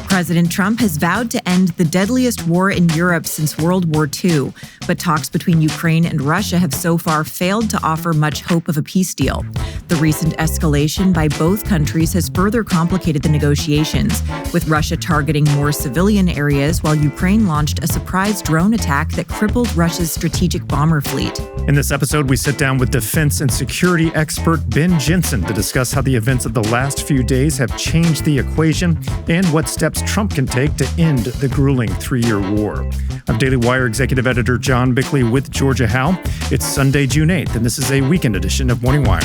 President Trump has vowed to end the deadliest war in Europe since World War II, but talks between Ukraine and Russia have so far failed to offer much hope of a peace deal. The recent escalation by both countries has further complicated the negotiations, with Russia targeting more civilian areas while Ukraine launched a surprise drone attack that crippled Russia's strategic bomber fleet. In this episode, we sit down with defense and security expert Ben Jensen to discuss how the events of the last few days have changed the equation and what steps Trump can take to end the grueling 3-year war. I'm Daily Wire executive editor John Bickley with Georgia Howe. It's Sunday, June 8th, and this is a weekend edition of Morning Wire.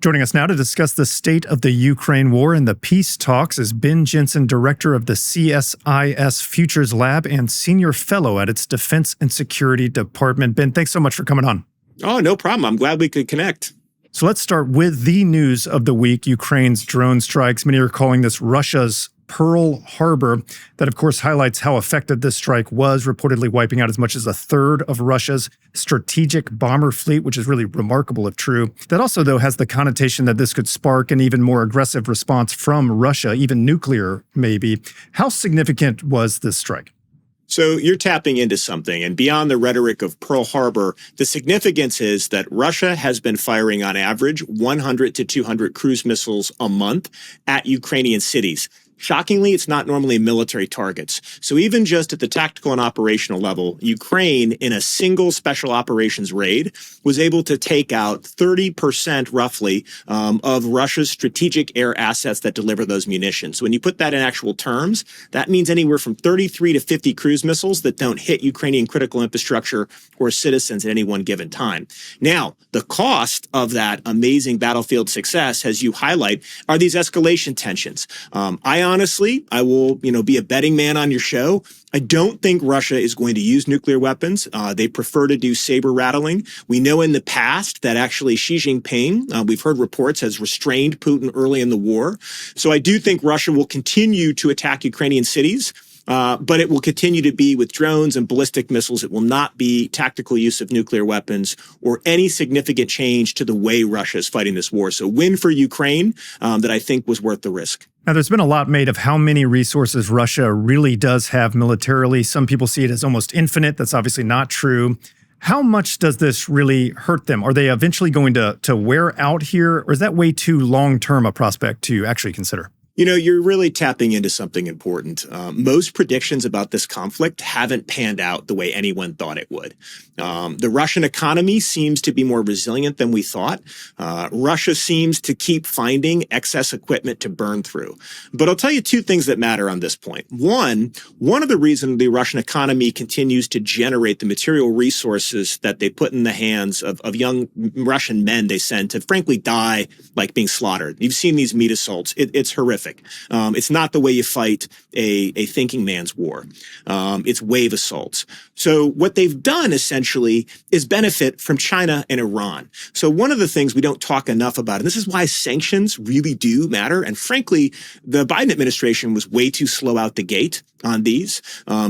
Joining us now to discuss the state of the Ukraine war and the peace talks is Ben Jensen, director of the CSIS Futures Lab and senior fellow at its Defense and Security Department. Ben, thanks so much for coming on. Oh, no problem. I'm glad we could connect. So let's start with the news of the week, Ukraine's drone strikes. Many are calling this Russia's Pearl Harbor. That, of course, highlights how effective this strike was, reportedly wiping out as much as a third of Russia's strategic bomber fleet, which is really remarkable if true. That also, though, has the connotation that this could spark an even more aggressive response from Russia, even nuclear, maybe. How significant was this strike? So you're tapping into something, and beyond the rhetoric of Pearl Harbor, the significance is that Russia has been firing on average 100 to 200 cruise missiles a month at Ukrainian cities. Shockingly, it's not normally military targets. So even just at the tactical and operational level, Ukraine, in a single special operations raid, was able to take out 30% roughly of Russia's strategic air assets that deliver those munitions. When you put that in actual terms, that means anywhere from 33 to 50 cruise missiles that don't hit Ukrainian critical infrastructure or citizens at any one given time. Now, the cost of that amazing battlefield success, as you highlight, are these escalation tensions. I will, be a betting man on your show. I don't think Russia is going to use nuclear weapons. They prefer to do saber rattling. We know in the past that actually Xi Jinping, we've heard reports, has restrained Putin early in the war. So I do think Russia will continue to attack Ukrainian cities. But it will continue to be with drones and ballistic missiles. It will not be tactical use of nuclear weapons or any significant change to the way Russia is fighting this war. So win for Ukraine that I think was worth the risk. Now, there's been a lot made of how many resources Russia really does have militarily. Some people see it as almost infinite. That's obviously not true. How much does this really hurt them? Are they eventually going to wear out here, or is that way too long-term a prospect to actually consider? You're really tapping into something important. Most predictions about this conflict haven't panned out the way anyone thought it would. The Russian economy seems to be more resilient than we thought. Russia seems to keep finding excess equipment to burn through. But I'll tell you two things that matter on this point. One of the reasons the Russian economy continues to generate the material resources that they put in the hands of young Russian men they send to frankly die like being slaughtered. You've seen these meat assaults. It's horrific. It's not the way you fight a thinking man's war. It's wave assaults. So what they've done essentially is benefit from China and Iran. So one of the things we don't talk enough about, and this is why sanctions really do matter. And frankly, the Biden administration was way too slow out the gate on these.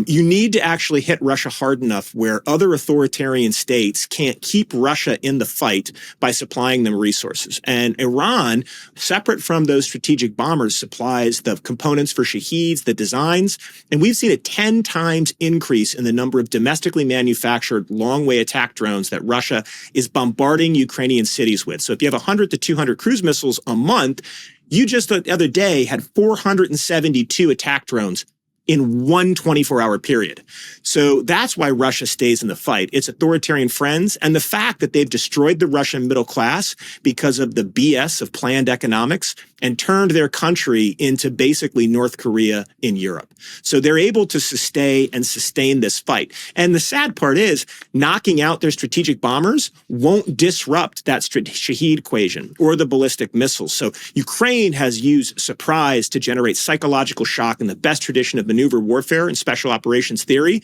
You need to actually hit Russia hard enough where other authoritarian states can't keep Russia in the fight by supplying them resources. And Iran, separate from those strategic bombers, supplies the components for Shaheeds, the designs, and we've seen a 10 times increase in the number of domestically manufactured long-way attack drones that Russia is bombarding Ukrainian cities with. So if you have 100 to 200 cruise missiles a month, you just the other day had 472 attack drones in one 24-hour period. So that's why Russia stays in the fight. It's authoritarian friends and the fact that they've destroyed the Russian middle class because of the BS of planned economics and turned their country into basically North Korea in Europe. So they're able to sustain this fight. And the sad part is knocking out their strategic bombers won't disrupt that Shaheed equation or the ballistic missiles. So Ukraine has used surprise to generate psychological shock in the best tradition of maneuver warfare and special operations theory.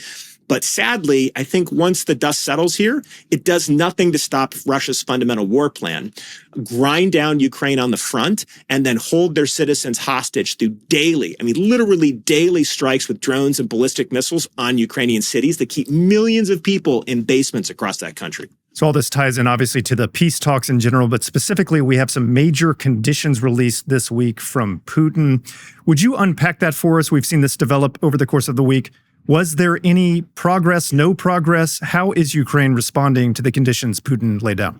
But sadly, I think once the dust settles here, it does nothing to stop Russia's fundamental war plan. Grind down Ukraine on the front and then hold their citizens hostage through literally daily strikes with drones and ballistic missiles on Ukrainian cities that keep millions of people in basements across that country. So all this ties in obviously to the peace talks in general, but specifically we have some major conditions released this week from Putin. Would you unpack that for us? We've seen this develop over the course of the week. Was there any progress, no progress? How is Ukraine responding to the conditions Putin laid out?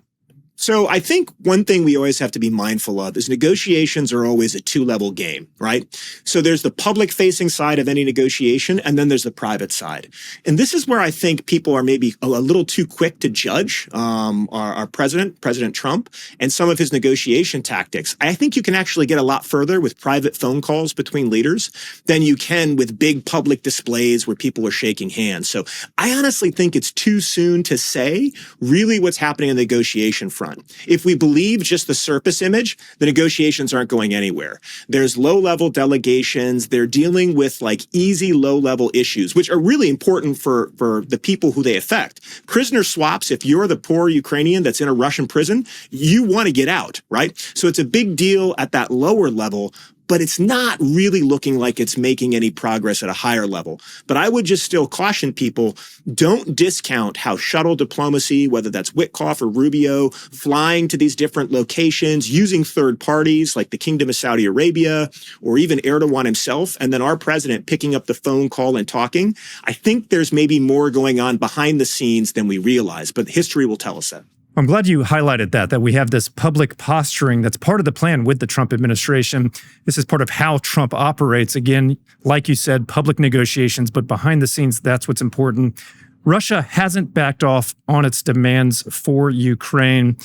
So I think one thing we always have to be mindful of is negotiations are always a two-level game, right? So there's the public-facing side of any negotiation, and then there's the private side. And this is where I think people are maybe a little too quick to judge our President Trump, and some of his negotiation tactics. I think you can actually get a lot further with private phone calls between leaders than you can with big public displays where people are shaking hands. So I honestly think it's too soon to say really what's happening in the negotiation front. If we believe just the surface image, the negotiations aren't going anywhere. There's low-level delegations. They're dealing with like easy low-level issues, which are really important for the people who they affect. Prisoner swaps, if you're the poor Ukrainian that's in a Russian prison, you want to get out, right? So it's a big deal at that lower level, but it's not really looking like it's making any progress at a higher level. But I would just still caution people, don't discount how shuttle diplomacy, whether that's Witkoff or Rubio, flying to these different locations, using third parties like the Kingdom of Saudi Arabia, or even Erdogan himself, and then our president picking up the phone call and talking. I think there's maybe more going on behind the scenes than we realize, but history will tell us that. I'm glad you highlighted that we have this public posturing that's part of the plan with the Trump administration. This is part of how Trump operates. Again, like you said, public negotiations, but behind the scenes, that's what's important. Russia hasn't backed off on its demands for Ukraine.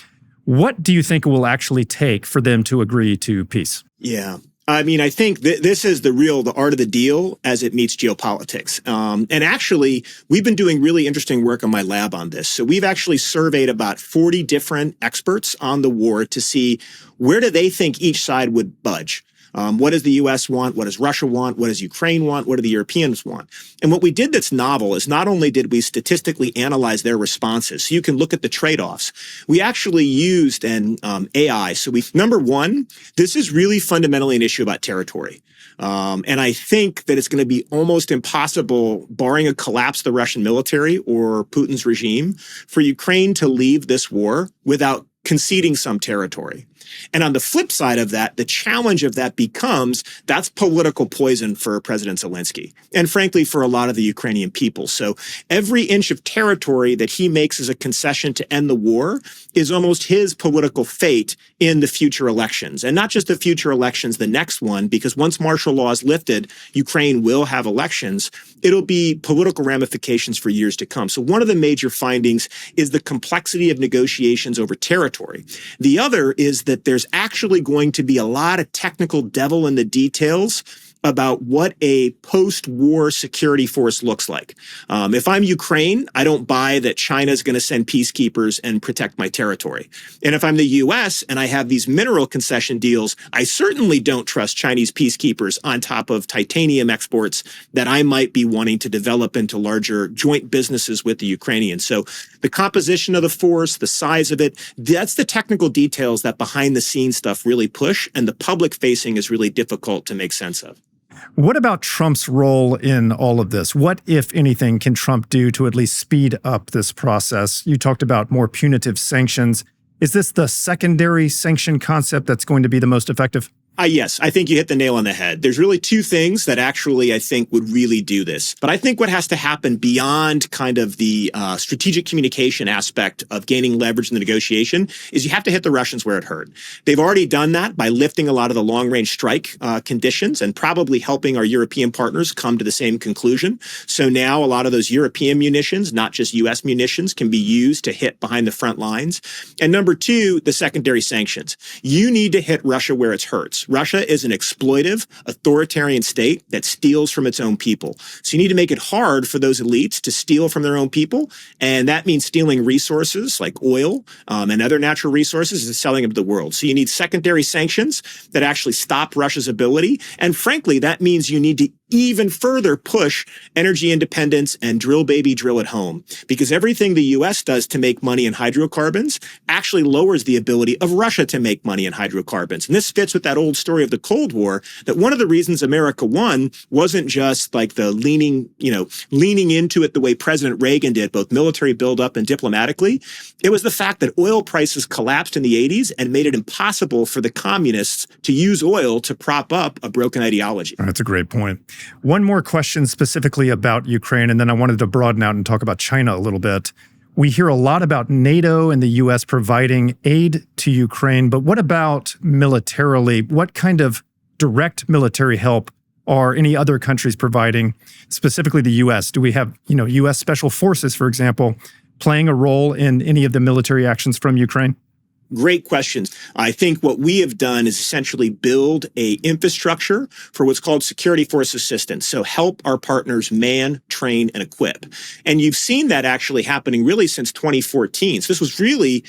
What do you think it will actually take for them to agree to peace? Yeah. I mean, I think this is the art of the deal as it meets geopolitics. And actually, we've been doing really interesting work on my lab on this. So we've actually surveyed about 40 different experts on the war to see where do they think each side would budge. What does the U.S. want? What does Russia want? What does Ukraine want? What do the Europeans want? And what we did that's novel is not only did we statistically analyze their responses, so you can look at the trade-offs, we actually used an AI. So number one, this is really fundamentally an issue about territory. And I think that it's going to be almost impossible, barring a collapse of the Russian military or Putin's regime, for Ukraine to leave this war without conceding some territory. And on the flip side of that, the challenge of that becomes that's political poison for President Zelensky and frankly for a lot of the Ukrainian people. So every inch of territory that he makes as a concession to end the war is almost his political fate in the future elections. And not just the future elections, the next one, because once martial law is lifted, Ukraine will have elections. It'll be political ramifications for years to come. So one of the major findings is the complexity of negotiations over territory. The other is that there's actually going to be a lot of technical devil in the details about what a post-war security force looks like. If I'm Ukraine, I don't buy that China's going to send peacekeepers and protect my territory. And if I'm the U.S. and I have these mineral concession deals, I certainly don't trust Chinese peacekeepers on top of titanium exports that I might be wanting to develop into larger joint businesses with the Ukrainians. So the composition of the force, the size of it, that's the technical details that behind the scenes stuff really push, and the public facing is really difficult to make sense of. What about Trump's role in all of this? What, if anything, can Trump do to at least speed up this process? You talked about more punitive sanctions. Is this the secondary sanction concept that's going to be the most effective? Yes, I think you hit the nail on the head. There's really two things that actually I think would really do this. But I think what has to happen beyond kind of the strategic communication aspect of gaining leverage in the negotiation is you have to hit the Russians where it hurt. They've already done that by lifting a lot of the long-range strike conditions and probably helping our European partners come to the same conclusion. So now a lot of those European munitions, not just U.S. munitions, can be used to hit behind the front lines. And number two, the secondary sanctions. You need to hit Russia where it hurts. Russia is an exploitive, authoritarian state that steals from its own people. So you need to make it hard for those elites to steal from their own people. And that means stealing resources like oil and other natural resources and selling them to the world. So you need secondary sanctions that actually stop Russia's ability. And frankly, that means you need to even further push energy independence and drill, baby, drill at home. Because everything the U.S. does to make money in hydrocarbons actually lowers the ability of Russia to make money in hydrocarbons. And this fits with that old story of the Cold War, that one of the reasons America won wasn't just like the leaning into it the way President Reagan did, both military buildup and diplomatically. It was the fact that oil prices collapsed in the 80s and made it impossible for the communists to use oil to prop up a broken ideology. That's a great point. One more question specifically about Ukraine, and then I wanted to broaden out and talk about China a little bit. We hear a lot about NATO and the U.S. providing aid to Ukraine, but what about militarily? What kind of direct military help are any other countries providing, specifically the U.S.? Do we have, U.S. Special Forces, for example, playing a role in any of the military actions from Ukraine? Great questions. I think what we have done is essentially build a infrastructure for what's called security force assistance. So help our partners man, train, and equip. And you've seen that actually happening really since 2014. So this was really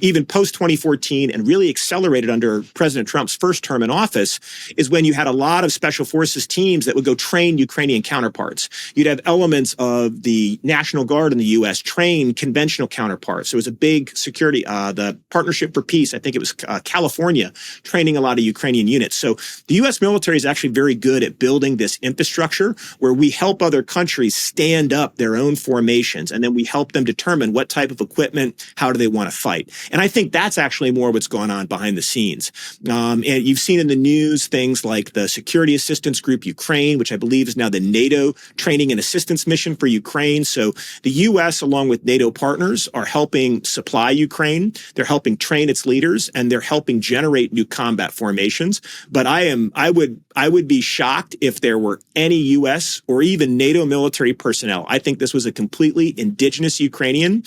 even post 2014 and really accelerated under President Trump's first term in office, is when you had a lot of special forces teams that would go train Ukrainian counterparts. You'd have elements of the National Guard in the U.S. train conventional counterparts. There was a big security, the Partnership for Peace, I think it was California, training a lot of Ukrainian units. So the U.S. military is actually very good at building this infrastructure where we help other countries stand up their own formations, and then we help them determine what type of equipment, how do they want to fight. And I think that's actually more what's going on behind the scenes. And you've seen in the news things like the Security Assistance Group Ukraine, which I believe is now the NATO Training and Assistance Mission for Ukraine. So the U.S., along with NATO partners, are helping supply Ukraine. They're helping train its leaders, and they're helping generate new combat formations. But I would be shocked if there were any U.S. or even NATO military personnel. I think this was a completely indigenous Ukrainian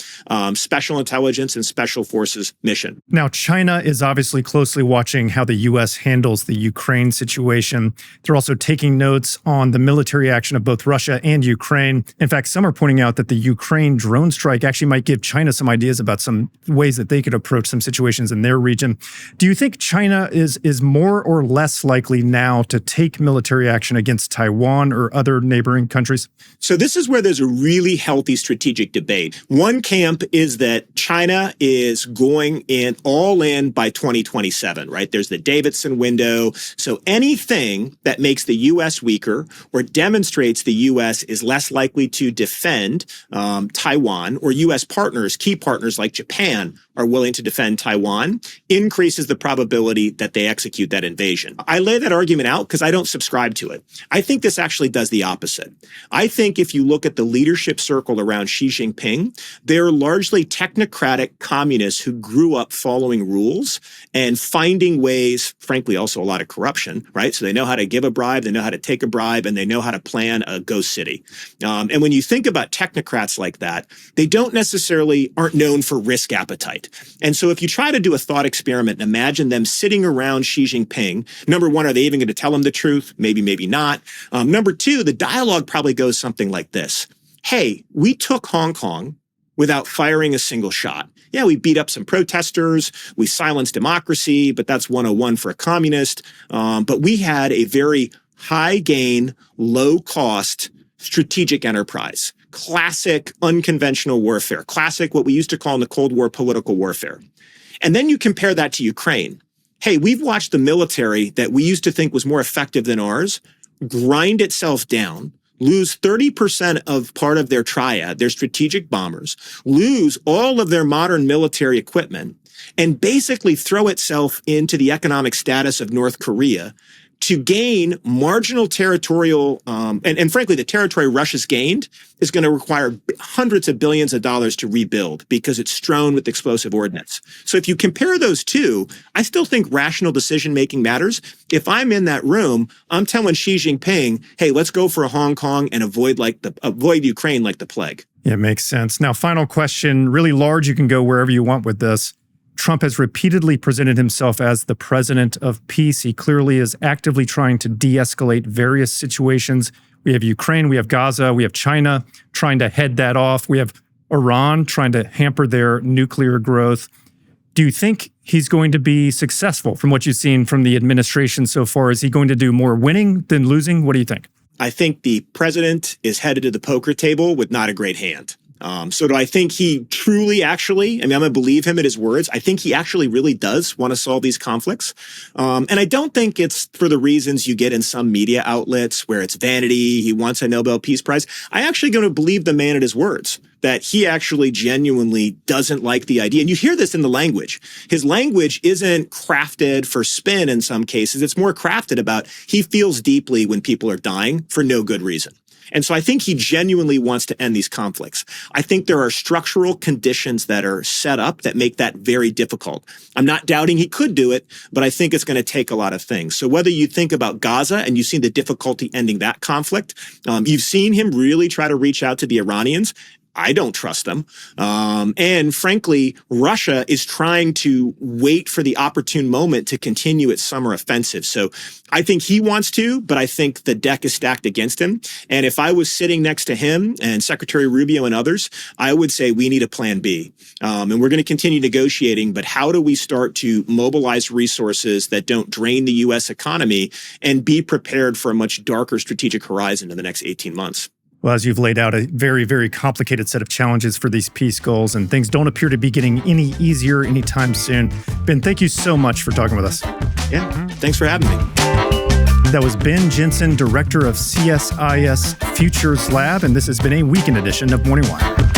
special intelligence and special forces mission. Now, China is obviously closely watching how the U.S. handles the Ukraine situation. They're also taking notes on the military action of both Russia and Ukraine. In fact, some are pointing out that the Ukraine drone strike actually might give China some ideas about some ways that they could approach some situations in their region. Do you think China is more or less likely now to take military action against Taiwan or other neighboring countries? So this is where there's a really healthy strategic debate. One camp is that China is going all in by 2027, right? There's the Davidson window. So anything that makes the U.S. weaker or demonstrates the U.S. is less likely to defend Taiwan, or U.S. partners, key partners like Japan, are willing to defend Taiwan, increases the probability that they execute that invasion. I lay that argument out because I don't subscribe to it. I think this actually does the opposite. I think if you look at the leadership circle around Xi Jinping, they're largely technocratic communists who grew up following rules and finding ways, frankly, also a lot of corruption, right? So they know how to give a bribe, they know how to take a bribe, and they know how to plan a ghost city. And when you think about technocrats like that, they aren't known for risk appetite. And so if you try to do a thought experiment and imagine them sitting around Xi Jinping, number one, are they even going to tell him the truth? Maybe, maybe not. Number two, the dialogue probably goes something like this. Hey, we took Hong Kong without firing a single shot. Yeah, we beat up some protesters, we silenced democracy, but that's 101 for a communist. But we had a very high gain, low cost strategic enterprise. Classic unconventional warfare, classic what we used to call in the Cold War political warfare. And then you compare that to Ukraine. Hey, we've watched the military that we used to think was more effective than ours grind itself down, lose 30% of part of their triad, their strategic bombers, lose all of their modern military equipment, and basically throw itself into the economic status of North Korea to gain marginal territorial, and frankly, the territory Russia's gained is going to require hundreds of billions of dollars to rebuild because it's strewn with explosive ordnance. So if you compare those two, I still think rational decision-making matters. If I'm in that room, I'm telling Xi Jinping, hey, let's go for a Hong Kong and avoid Ukraine like the plague. Yeah, it makes sense. Now, final question, really large. You can go wherever you want with this. Trump has repeatedly presented himself as the president of peace. He clearly is actively trying to de-escalate various situations. We have Ukraine, we have Gaza, we have China trying to head that off. We have Iran trying to hamper their nuclear growth. Do you think he's going to be successful from what you've seen from the administration so far? Is he going to do more winning than losing? What do you think? I think the president is headed to the poker table with not a great hand. So do I think he truly actually, I'm going to believe him at his words. I think he actually really does want to solve these conflicts. And I don't think it's for the reasons you get in some media outlets where it's vanity. He wants a Nobel Peace Prize. I actually going to believe the man at his words, that he actually genuinely doesn't like the idea. And you hear this in the language. His language isn't crafted for spin in some cases. It's more crafted about he feels deeply when people are dying for no good reason. And so I think he genuinely wants to end these conflicts. I think there are structural conditions that are set up that make that very difficult. I'm not doubting he could do it, but I think it's going to take a lot of things. So whether you think about Gaza and you've seen the difficulty ending that conflict, you've seen him really try to reach out to the Iranians. I don't trust them. And frankly, Russia is trying to wait for the opportune moment to continue its summer offensive. So I think he wants to, but I think the deck is stacked against him. And if I was sitting next to him and Secretary Rubio and others, I would say we need a plan B. And we're going to continue negotiating, but how do we start to mobilize resources that don't drain the U.S. economy and be prepared for a much darker strategic horizon in the next 18 months? Well, as you've laid out, a very, very complicated set of challenges for these peace goals, and things don't appear to be getting any easier anytime soon. Ben, thank you so much for talking with us. Yeah, thanks for having me. That was Ben Jensen, director of CSIS Futures Lab, and this has been a weekend edition of Morning Wire.